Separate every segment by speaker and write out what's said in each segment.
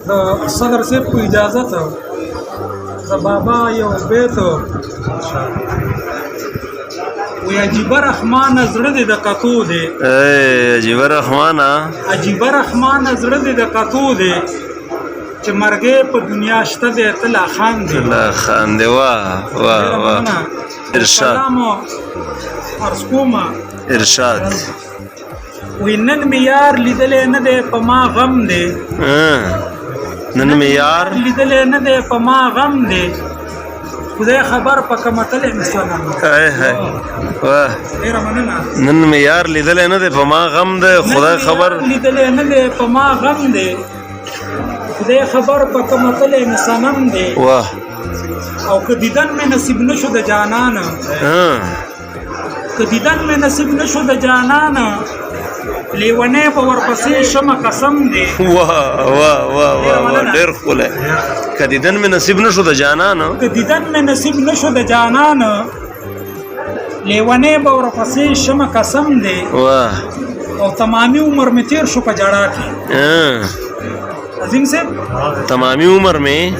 Speaker 1: د صدر صاحب په اجازه ته د بابا یو بیت وی عجیبه رحمانه زړه دې د کتو دی
Speaker 2: عجیبه رحمانه زړه دې د کتو دی چې مرګې په دنیا شته دی ته لا خاندې واه واه واه ارشاد
Speaker 1: عرض کومه
Speaker 2: ارشاد
Speaker 1: وی نن مې یار لیدلی نه دی په ما غم دی
Speaker 2: نن مې یار
Speaker 1: لیدلی نه دی په ما غم دی خدای خبر په کمتلی مې صنم
Speaker 2: واه
Speaker 1: ډېره مننه
Speaker 2: نن مې یار لیدلی نه دی په ما غم دی خدای خبر
Speaker 1: لیدلی نه دی په ما غم دی خدای خبر په کمتلی مې صنم دی
Speaker 2: واه
Speaker 1: او که دیدن مې نصیب نشو د جانانه که دیدن مې نصیب نشو د جانانه لیونی به ورپسې شمه قسم دی
Speaker 2: واه واه واه واه ډېر ښکلی که دیدن مې نصیب نشو د جانانه
Speaker 1: که دیدن مې نصیب نشو د جانانه لیونی به ورپسې شمه قسم دی
Speaker 2: واه
Speaker 1: او تمامي عمر مې تیر شو په جړا کې عظیم صاحب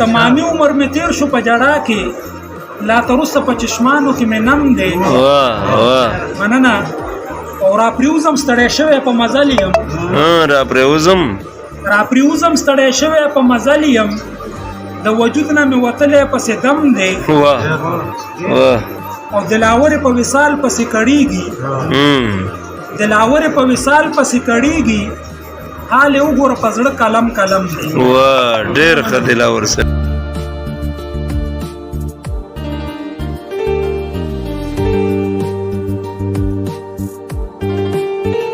Speaker 2: تمامي عمر
Speaker 1: مې تیر شو په جړا کې لا تر اوسه په چشمانو کې مې نم دی
Speaker 2: واه واه
Speaker 1: مننه او را پریوزم ستړی شوی په مزل یم
Speaker 2: را پریوزم
Speaker 1: ستړی شوی په مزل یم د وجود نه مې وتلی پسې دم دی
Speaker 2: واه واه
Speaker 1: او دلاورې په وصال پسې کړیږي حال یې وګوره په زړه قلم دی
Speaker 2: واه ډېر ښه دلاور صاحب